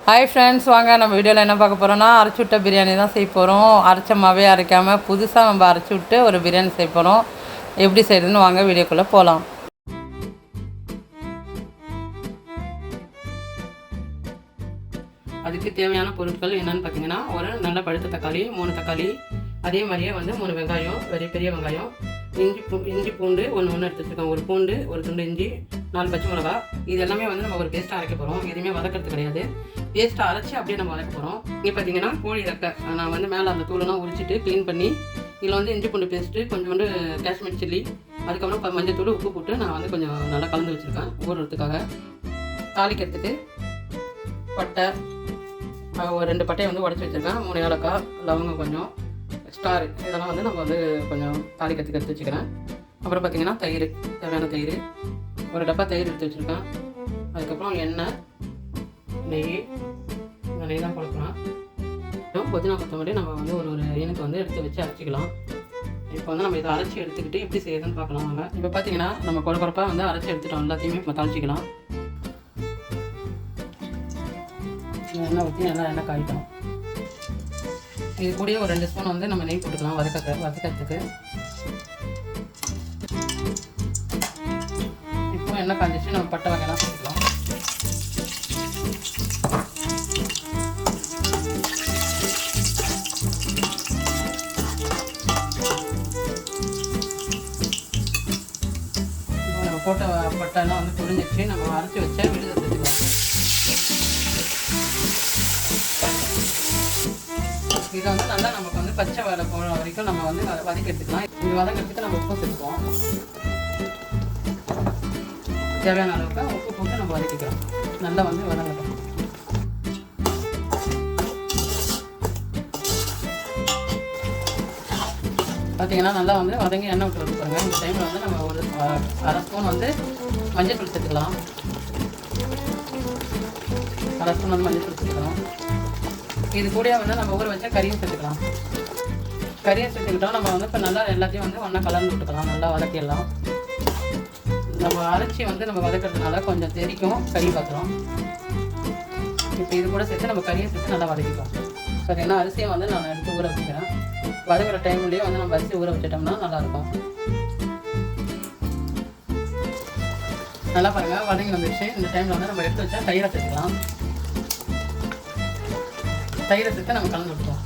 Hi friends, வாங்க நம்ம வீடியோவில் என்ன பார்க்க போகிறோன்னா அரைச்சி விட்ட பிரியாணி தான் செய்ய போகிறோம். அரைச்ச மாவே அரைக்காமல் புதுசாக நம்ம அரைச்சி விட்டு ஒரு பிரியாணி செய்ய போகிறோம். எப்படி செய்யுதுன்னு வாங்க வீடியோக்குள்ளே போகலாம். அதுக்கு தேவையான பொருட்கள் என்னென்னு பார்த்தீங்கன்னா, ஒரு நல்ல பழுத்த தக்காளி 3 தக்காளி, அதே மாதிரியே 3 வெங்காயம், பெரிய வெங்காயம், இஞ்சி பூண்டு ஒன்று எடுத்து வச்சுருக்கோம். ஒரு பூண்டு, ஒரு துண்டு இஞ்சி, 4 பச்சை மிளகா. இது எல்லாமே நம்ம ஒரு பேஸ்ட்டாக அரைக்க போகிறோம். எதுவுமே வதக்கிறது கிடையாது. பேஸ்ட்டாக அரைச்சி அப்படியே நம்ம வதக்க போகிறோம். இங்கே பார்த்தீங்கன்னா கோழி ரெக்கை நான் மேலே அந்த தூளெல்லாம் உரிச்சிட்டு க்ளீன் பண்ணி இதில் இஞ்சி பூண்டு பேஸ்ட்டு, கொஞ்சோண்டு காஷ்மீர் சில்லி, அதுக்கப்புறம் மஞ்சள் தூள், உப்பு போட்டு நான் கொஞ்சம் நல்லா கலந்து வச்சுருக்கேன் ஊறுறதுக்காக. தாளிக்கிறதுக்கு பட்டை, ஒரு 2 பட்டையை உடச்சி வச்சுருக்கேன். 3 ஏலக்காய், லவங்கம், கொஞ்சம் ஸ்டார், இதெல்லாம் நம்ம கொஞ்சம் தாளிக்கிறதுக்கு எடுத்து வச்சுக்கிறேன். அப்புறம் பார்த்தீங்கன்னா தயிர், தேவையான தயிர், ஒரு டப்பா தயிர் எடுத்து வச்சுருக்கேன். அதுக்கப்புறம் எண்ணெய், நெய், இந்த நெய் தான் கொடுக்கலாம். புதினா கொத்தமல்லி நம்ம ஒரு இனத்தை எடுத்து வச்சு அரைச்சிக்கலாம். இப்போ நம்ம இதை அரைச்சி எடுத்துக்கிட்டு எப்படி செய்யுதுன்னு பார்க்கலாம் வாங்க. இப்போ பார்த்தீங்கன்னா நம்ம குழப்பறப்பாக அரைச்சி எடுத்துட்டோம். எல்லாத்தையுமே இப்போ தாளிச்சிக்கலாம். எண்ணெய் ஊற்றி நல்லா எண்ணெய் காய்ட்டோம். இது கூடயே ஒரு 2 ஸ்பூன் நம்ம நெய் போட்டுக்கலாம் வதக்கிறதுக்கு. இப்போ எண்ணெய் காய்ஞ்சிச்சு, நம்ம பட்டை வகையெல்லாம் போட்டுக்கலாம். நம்ம போட்ட பட்டைலாம் புரிஞ்சிச்சு. நம்ம அரைச்சி வச்சா விழுத சேர்த்துக்கலாம். இதை நல்லா நமக்கு பச்சை வேலை போகிற வரைக்கும் நம்ம வதக்கி எடுத்துக்கலாம். இது வதங்கிறதுக்கு நம்ம உப்பு சேர்த்துக்குவோம். தேவையான அளவுக்கு உப்பு போட்டு நம்ம வதக்கிக்கலாம். நல்லா வதங்கட்டும். பார்த்தீங்கன்னா நல்லா வதங்கி எண்ணெய் விட்டு பாருங்க. இந்த டைமில் நம்ம ஒரு அரை ஸ்பூன் மஞ்சள் தூள் சேர்த்துக்கலாம். அரை ஸ்பூன் மஞ்சள் தூள் சேர்த்துக்கலாம். இது கூட நம்ம ஊற வச்சா கறியும் சேர்த்துக்கலாம். கறியை சேர்த்துக்கிட்டோம். நம்ம இப்போ நல்லா எல்லாத்தையும் ஒன்றா கலந்து விட்டுக்கலாம். நல்லா வதக்கிடலாம். நம்ம அரைச்சி நம்ம வதக்கிறதுனால கொஞ்சம் தெரிக்கும் கறி பாத்திரம். இப்போ இது கூட சேர்த்து நம்ம கறியை சேர்த்து நல்லா வதக்கிக்கலாம். பார்த்தீங்கன்னா அரிசியை நான் எடுத்து ஊற வச்சுக்கிறேன். வதக்கிற டைம்லேயே நம்ம அரிசி ஊற வச்சிட்டோம்னா நல்லாயிருக்கும். நல்லா பாருங்கள், வதங்கி வந்துடுச்சு. இந்த டைமில் நம்ம எடுத்து வச்சா தயிரை சேர்த்துக்கலாம். தயிரை சேர்த்து நம்ம கலந்து விட்டுருவோம்.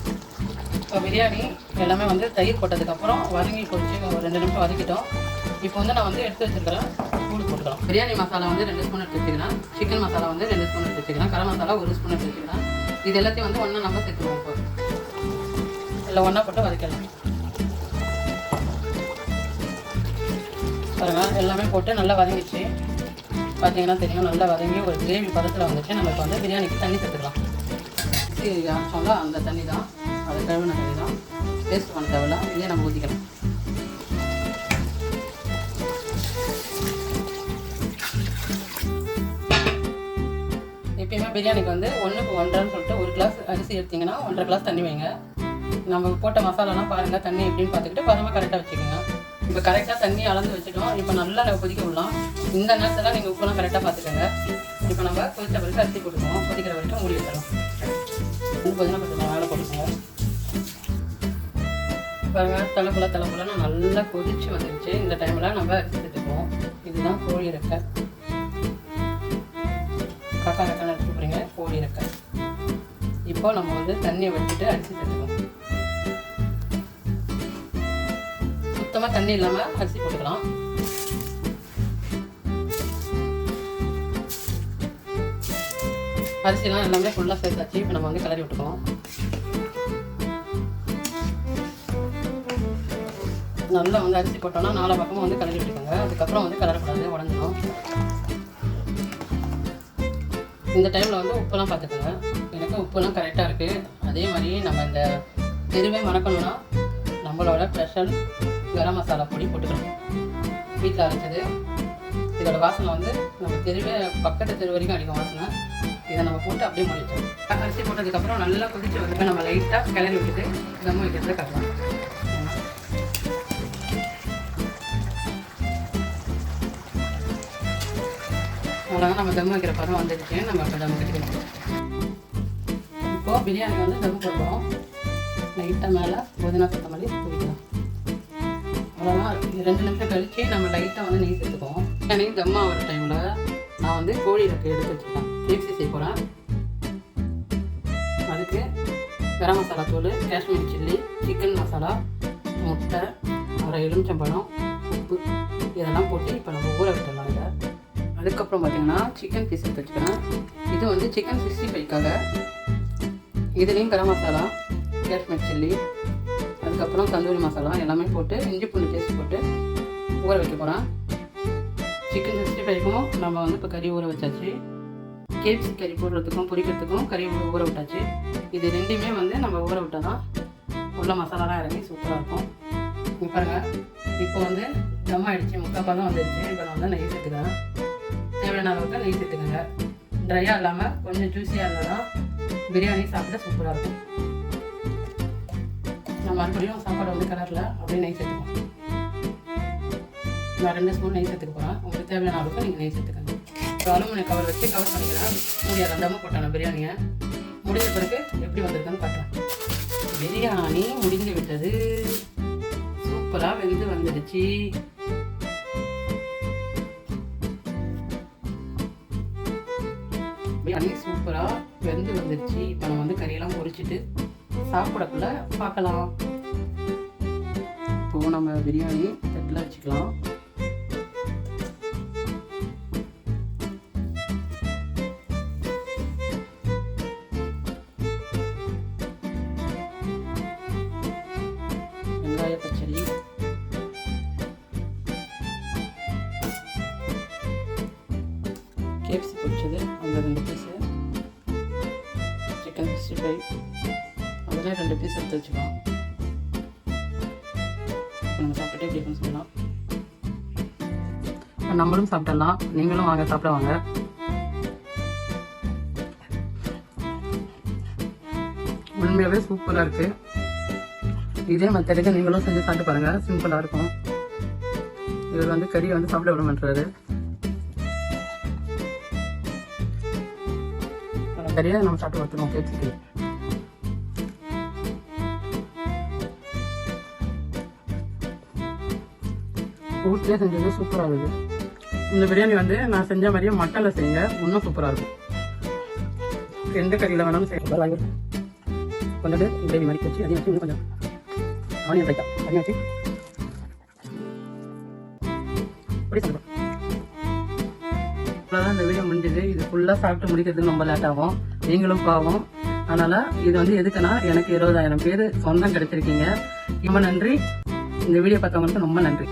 இப்போ பிரியாணி எல்லாமே தயிர் போட்டதுக்கப்புறம் வதங்கி போச்சு. ஒரு 2 நிமிஷம் வதக்கிட்டோம். இப்போ நான் எடுத்து வச்சுருக்கிறேன். தூள் போட்டுக்கலாம். பிரியாணி மசாலா 2 ஸ்பூன் எடுத்து வச்சுக்கிறேன். சிக்கன் மசாலா 2 ஸ்பூன் எடுத்து வச்சுக்கிறேன். கரம் மசாலா 1 ஸ்பூன் எடுத்து வச்சுக்கிறேன். இது எல்லாத்தையும் ஒன்றா நம்ம சேர்த்துருவோம். இப்போ எல்லாம் ஒன்றா போட்டு வதக்கலாம். பாருங்கள், எல்லாமே போட்டு நல்லா வதங்கிச்சு. பார்த்தீங்கன்னா தெரியும், நல்லா வதங்கி ஒரு கிரேவி பதத்தில் வந்துச்சு. நம்ம இப்போ பிரியாணிக்கு தண்ணி சேர்த்துக்கலாம். அரைச்சோம்ல அந்த தண்ணி தான், அது கழுவின தண்ணி தான். டேஸ்ட் பண்ண தேவையில்ல. இதே நம்ம ஊற்றிக்கலாம். எப்பயுமே பிரியாணிக்கு 1க்கு 1.5ன்னு சொல்லிட்டு 1 கிளாஸ் அரிசி எடுத்திங்கன்னா 1.5 கிளாஸ் தண்ணி வைங்க. நம்ம போட்ட மசாலாலாம் பாருங்கள், தண்ணி எப்படின்னு பார்த்துக்கிட்டு பதமாக கரெக்டாக வச்சுக்கோங்க. இப்போ கரெக்டாக தண்ணி அளந்து வச்சுட்டோம். இப்போ நல்லா கொதிக்க விடலாம். இந்த நேரத்தில் நீங்கள் உப்புலாம் கரெக்டாக பார்த்துக்கோங்க. இப்போ நம்ம கொதிச்ச பிறகு அரிசி போட்டுக்குவோம். கொதிக்கிற வரைக்கும் மூடி வச்சிடலாம். புதினா கொஞ்சம் மேலே போட்டுக்கோங்க. பாருங்கள், தலைப்புல நல்லா கொதிச்சு வந்துடுச்சு. இந்த டைமில் நம்ம அரிசி சேர்த்துக்குவோம். இதுதான் கோழி ரெக்கை. காக்கா ரெக்கைன்னு எடுத்து போகிறீங்க, கோழி ரெக்கை. இப்போ நம்ம தண்ணியை வச்சுட்டு அரிசி சேர்த்துக்குவோம். சுத்தமாக தண்ணி இல்லாமல் அரிசி போட்டுக்கலாம். அரிசிலாம் எல்லாமே ஃபுல்லாக சேர்த்தாச்சு. இப்போ நம்ம கிளறி விட்டுக்கலாம். நல்லா அரிசி போட்டோம்னா 4 பக்கமும் கிளறி விட்டுக்கோங்க. அதுக்கப்புறம் கிளறக்கூடாது, உடஞ்சிடும். இந்த டைமில் உப்புலாம் பார்த்துக்கோங்க. எனக்கு உப்புலாம் கரெக்டாக இருக்குது. அதே மாதிரி நம்ம இந்த தெருவே மணக்கணும்னா நம்மளோட ஸ்பெஷல் கரம் மசாலா பொடி போட்டுக்கலாம். வீட்டில் அரைச்சது. இதோட வாசனை நம்ம தெருவே பக்கத்து தெரு வரைக்கும் அடிக்கும் வாசனை. இதை நம்ம போட்டு அப்படியே முடிச்சோம். அரிசி போட்டதுக்கப்புறம் நல்லா கொதிச்சு நம்ம லைட்டாக கிளறி விட்டுட்டு தம் வைக்கிறத கட்டலாம். அவ்வளோதான், நம்ம தம் வைக்கிற பதம் வந்துடுச்சு. நம்ம இப்போ தம் கட்டிக்கலாம். பிரியாணி வந்து தம் போடுறோம். லைட்டாக மேலே புதினா கொத்தமல்லி தூவிக்கலாம். அவ்வளோதான். 2 நிமிஷம் கழித்து நம்ம லைட்டாக வந்து நெய் சேர்த்துக்குவோம். பிரியாணி தம் ஆகிற டைமில் நான் வந்து கோழி ரெக்கை எடுத்து வச்சுருக்கேன். கேப்சி செய்ய போகிறேன். அதுக்கு கரம் மசாலா தூள், காஷ்மீரி சில்லி, சிக்கன் மசாலா, முட்டை, அரை எலுமிச்சம்பழம், உப்பு இதெல்லாம் போட்டு இப்போ நம்ம ஊற விட்டுடலாம். இதை அதுக்கப்புறம் பார்த்திங்கன்னா சிக்கன் பீஸ் எடுத்து வச்சுக்கிறேன். இது வந்து சிக்கன் 65க்காக. இதுலேயும் கரம் மசாலா, காஷ்மீர் சில்லி, அதுக்கப்புறம் தந்தூரி மசாலா எல்லாமே போட்டு இஞ்சி பூண்டு பேஸ்ட் போட்டு ஊற வைக்க போகிறேன். சிக்கன் 65க்கும் நம்ம வந்து இப்போ கறி ஊற வச்சாச்சு. கேப்சி கறி போடுறதுக்கும் பொரிக்கிறதுக்கும் கறி ஊற விட்டாச்சு. இது ரெண்டுமே வந்து நம்ம ஊற விட்டால் தான் உள்ள மசாலாலாம் இறங்கி சூப்பராக இருக்கும். இப்போ பாருங்கள், இப்போ வந்து தம் ஆகிடுச்சு, 3/4 தான் வந்துடுச்சு. இப்போ நான் வந்து நெய் சேர்த்துக்கிறேன். தேவையான அளவுக்கு நெய் சேர்த்துக்கோங்க. ட்ரையாக இல்லாமல் கொஞ்சம் ஜூஸியாக இருந்தால் தான் பிரியாணி சாப்பிட சூப்பராக இருக்கும். நான் மறுபடியும் சாப்பாடு வந்து கலரில் அப்படியே நெய் சேர்த்துக்கோங்க. நான் 2 ஸ்பூன் நெய் சேர்த்துக்க போகிறேன். உங்களுக்கு தேவையான அளவுக்கு நீங்கள் நெய் சேர்த்துக்கோங்க. ஒரு அலுமினியம் கவர் வச்சு கவர் பண்ணிக்கிறேன். முடியாத தம்மு போட்டேன். பிரியாணியை முடிஞ்ச பிறகு எப்படி வந்திருக்குன்னு பார்க்கலாம். பிரியாணி முடிந்து விட்டது. சூப்பராக வெந்து வந்துடுச்சு. பிரியாணி சூப்பராக வெந்து வந்துடுச்சு. இப்போ நம்ம வந்து கறியெல்லாம் பொரிச்சிட்டு சாப்பிடக்குள்ள பார்க்கலாம். இப்போது நம்ம பிரியாணி தட்டில் வச்சுக்கலாம். வெங்காய பச்சடி, கேப்சி பொரிச்சது அந்த 2 பீஸு, சிக்கன் 65 அதில் 2 பீஸ் எடுத்து வச்சுக்கலாம். நம்ம சாப்பிட்டு எப்படி இருக்குன்னு சொல்லலாம். நம்மளும் சாப்பிடலாம். நீங்களும் வாங்க சாப்பிட வாங்க. உண்மையாகவே சூப்பராக இருக்குது. இதே மெத்தடுக்கு நீங்களும் செஞ்சு சாப்பிட்டு பாருங்கள். சிம்பிளாக இருக்கும். இவர் வந்து கறியை வந்து சாப்பிட விட மாட்டாரு. கறியை நம்ம சாப்பிட்டு பார்த்துருவோம். கேப்சிக்கு வீட்டிலே செஞ்சது சூப்பராக இருக்குது. இந்த பிரியாணி வந்து நான் செஞ்ச மாதிரியே மட்டனில் செய்யுங்க, இன்னும் சூப்பராக இருக்கும். எந்த கறியில் வேணாலும் செய்ய கொஞ்சம் கிரேவி மாதிரி வச்சு அதையும் வச்சு இன்னும் கொஞ்சம் ஆனியன் ரைத்தா அதையும் வச்சு அப்படி சொல்லுவோம். அவ்வளோதான் இந்த வீடியோ முடிஞ்சது. இது ஃபுல்லாக சாப்பிட்டு முடிக்கிறதுக்கு ரொம்ப லேட் ஆகும். நீங்களும் பாவம். அதனால் இது வந்து எதுக்குன்னா எனக்கு 20,000 பேர் சொந்தம் கிடைச்சிருக்கீங்க. ரொம்ப நன்றி. இந்த வீடியோ பார்த்தவங்களுக்கு ரொம்ப நன்றி.